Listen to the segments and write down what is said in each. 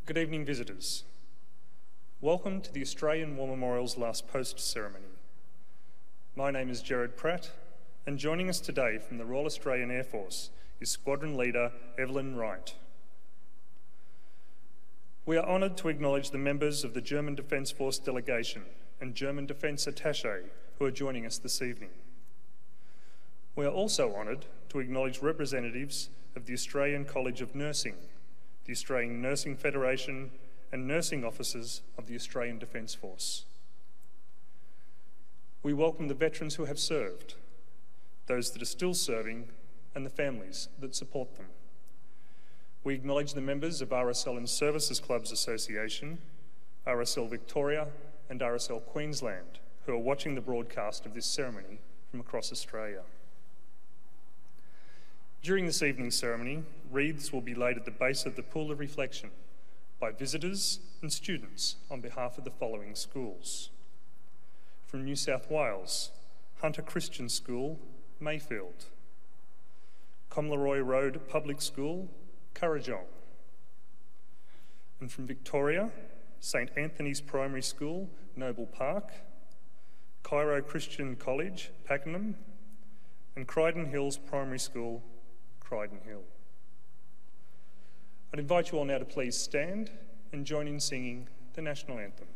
Good evening, visitors. Welcome to the Australian War Memorial's Last Post ceremony. My name is Gerard Pratt, and joining us today from the Royal Australian Air Force is Squadron Leader Evelyn Wright. We are honoured to acknowledge the members of the German Defence Force delegation and German Defence Attaché who are joining us this evening. We are also honoured to acknowledge representatives of the Australian College of Nursing, the Australian Nursing Federation, and nursing officers of the Australian Defence Force. We welcome the veterans who have served, those that are still serving, and the families that support them. We acknowledge the members of RSL and Services Clubs Association, RSL Victoria, and RSL Queensland, who are watching the broadcast of this ceremony from across Australia. During this evening's ceremony, wreaths will be laid at the base of the Pool of Reflection by visitors and students on behalf of the following schools. From New South Wales, Hunter Christian School, Mayfield. Comleroy Road Public School, Currajong. And from Victoria, St Anthony's Primary School, Noble Park, Cairo Christian College, Pakenham, and Crichton Hills Primary School, Crichton Hill. I'd invite you all now to please stand and join in singing the National Anthem.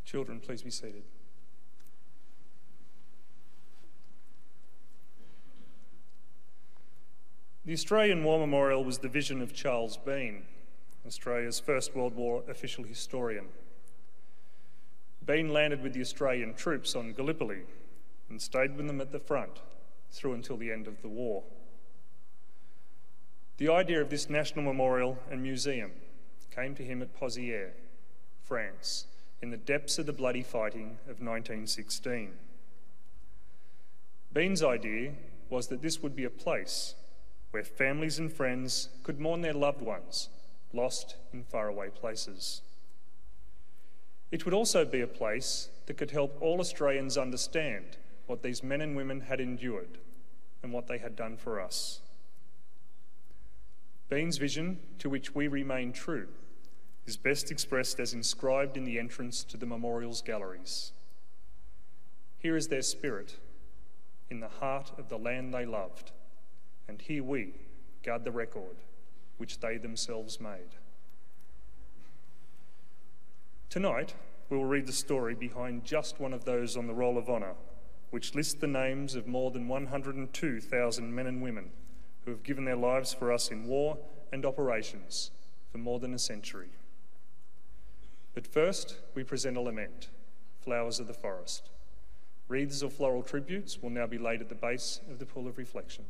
Children, please be seated. The Australian War Memorial was the vision of Charles Bean, Australia's First World War official historian. Bean landed with the Australian troops on Gallipoli and stayed with them at the front through until the end of the war. The idea of this national memorial and museum came to him at Pozières, France, in the depths of the bloody fighting of 1916. Bean's idea was that this would be a place where families and friends could mourn their loved ones lost in faraway places. It would also be a place that could help all Australians understand what these men and women had endured and what they had done for us. Bean's vision, to which we remain true, is best expressed as inscribed in the entrance to the memorial's galleries. Here is their spirit, in the heart of the land they loved, and here we guard the record which they themselves made. Tonight, we will read the story behind just one of those on the Roll of Honour, which lists the names of more than 102,000 men and women who have given their lives for us in war and operations for more than a century. But first, we present a lament, Flowers of the Forest. Wreaths of floral tributes will now be laid at the base of the Pool of Reflection.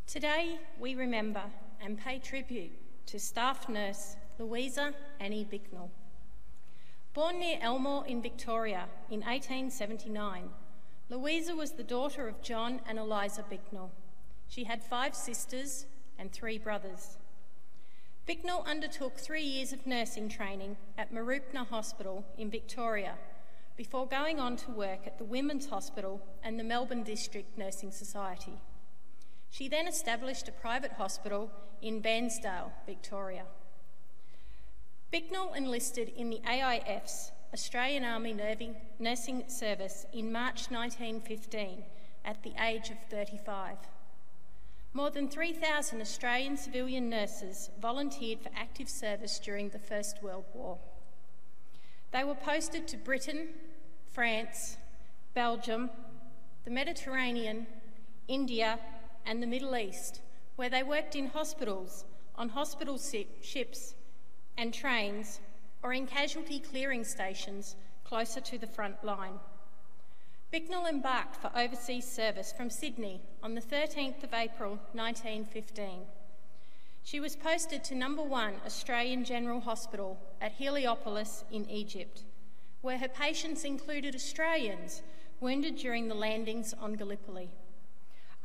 Today we remember and pay tribute to staff nurse Louisa Annie Bicknell. Born near Elmore in Victoria in 1879, Louisa was the daughter of John and Eliza Bicknell. She had 5 sisters and 3 brothers. Bicknell undertook 3 years of nursing training at Mooroopna Hospital in Victoria before going on to work at the Women's Hospital and the Melbourne District Nursing Society. She then established a private hospital in Bairnsdale, Victoria. Bicknell enlisted in the AIF's Australian Army Nursing Service in March 1915 at the age of 35. More than 3,000 Australian civilian nurses volunteered for active service during the First World War. They were posted to Britain, France, Belgium, the Mediterranean, India, and the Middle East, where they worked in hospitals, on hospital ships and trains, or in casualty clearing stations closer to the front line. Bicknell embarked for overseas service from Sydney on the 13th of April 1915. She was posted to No. 1 Australian General Hospital at Heliopolis in Egypt, where her patients included Australians wounded during the landings on Gallipoli.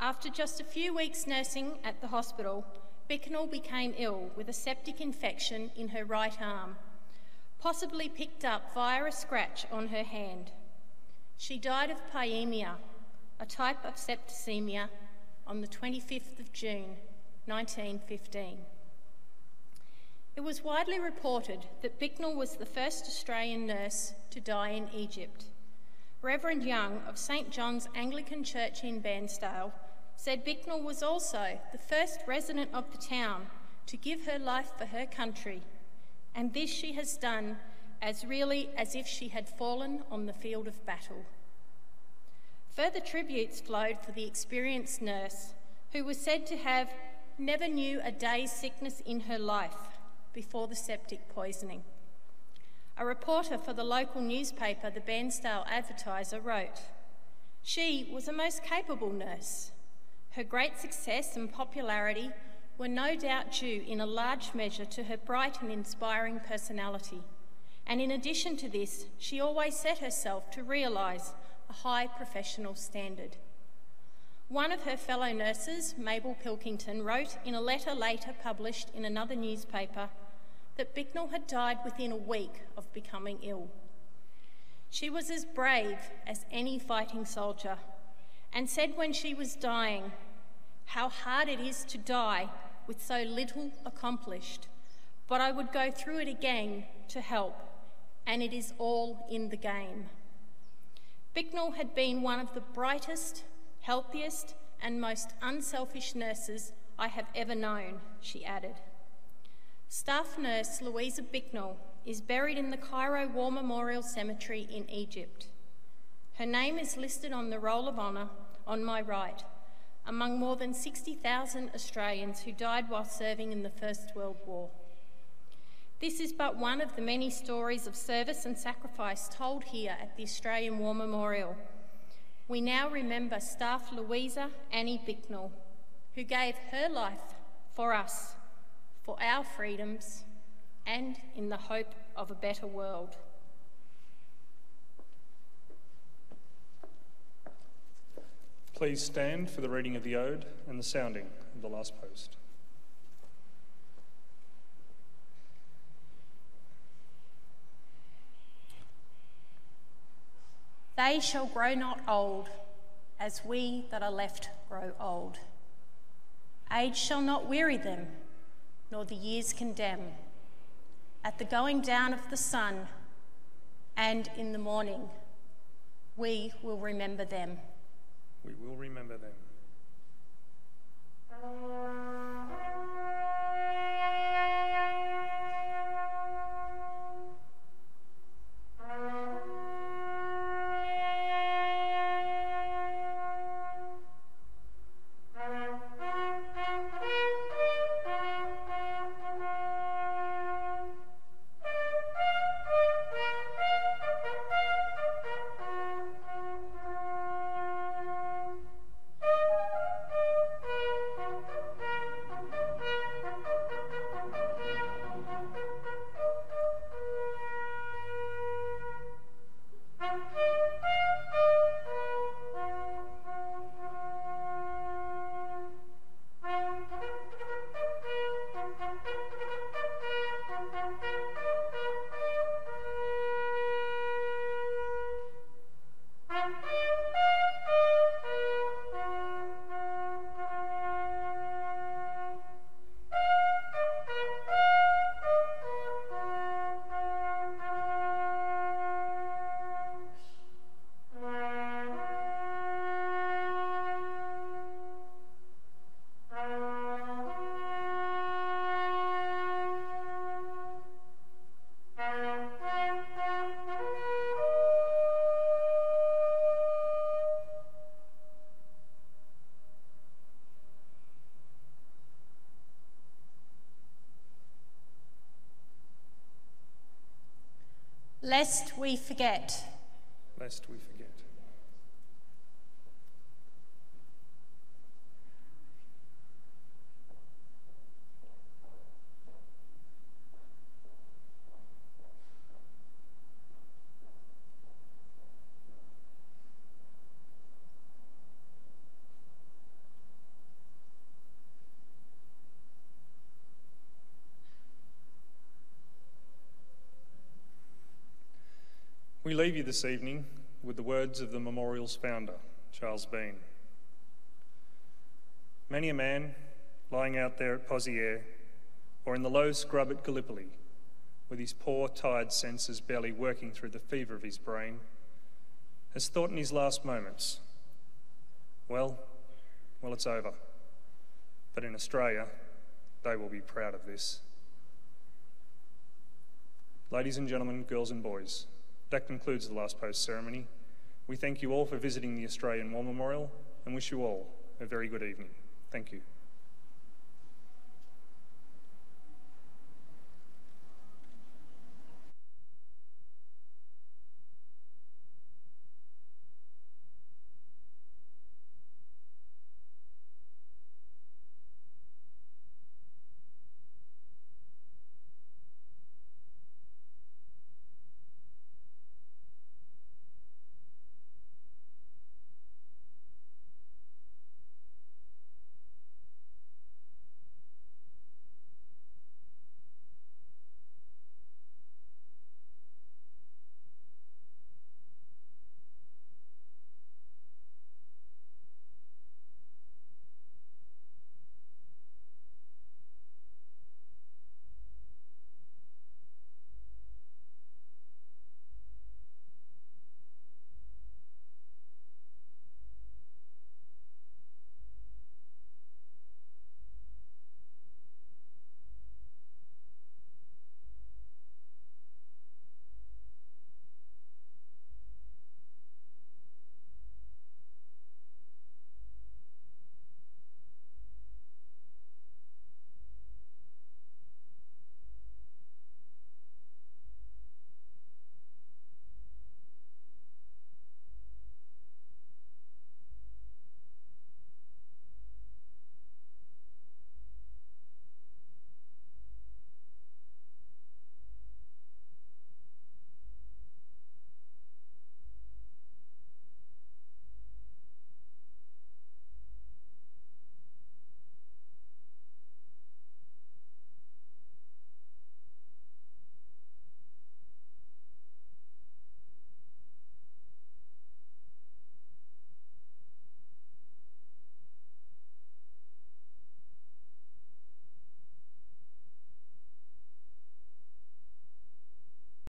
After just a few weeks nursing at the hospital, Bicknell became ill with a septic infection in her right arm, possibly picked up via a scratch on her hand. She died of pyemia, a type of septicemia, on the 25th of June, 1915. It was widely reported that Bicknell was the first Australian nurse to die in Egypt. Reverend Young of St John's Anglican Church in Bairnsdale said Bicknell was also the first resident of the town to give her life for her country, and this she has done as really as if she had fallen on the field of battle. Further tributes flowed for the experienced nurse, who was said to have never knew a day's sickness in her life before the septic poisoning. A reporter for the local newspaper, the Bairnsdale Advertiser, wrote, "She was a most capable nurse. Her great success and popularity were no doubt due in a large measure to her bright and inspiring personality. And in addition to this, she always set herself to realise a high professional standard." One of her fellow nurses, Mabel Pilkington, wrote in a letter later published in another newspaper that Bicknell had died within a week of becoming ill. She was as brave as any fighting soldier and said when she was dying, "How hard it is to die with so little accomplished, but I would go through it again to help, and it is all in the game." Bicknell had been one of the brightest, healthiest, and most unselfish nurses I have ever known, she added. Staff nurse Louisa Bicknell is buried in the Cairo War Memorial Cemetery in Egypt. Her name is listed on the Roll of Honour on my right, among more than 60,000 Australians who died while serving in the First World War. This is but one of the many stories of service and sacrifice told here at the Australian War Memorial. We now remember Staff Louisa Annie Bicknell, who gave her life for us, for our freedoms, and in the hope of a better world. Please stand for the reading of the Ode and the sounding of the last post. They shall grow not old, as we that are left grow old. Age shall not weary them, nor the years condemn. At the going down of the sun, and in the morning, we will remember them. We will remember them. Lest we forget. Lest we forget. We leave you this evening with the words of the memorial's founder, Charles Bean. Many a man lying out there at Pozières or in the low scrub at Gallipoli, with his poor, tired senses barely working through the fever of his brain, has thought in his last moments, well, it's over. But in Australia, they will be proud of this. Ladies and gentlemen, girls and boys, that concludes the last post ceremony. We thank you all for visiting the Australian War Memorial and wish you all a very good evening. Thank you.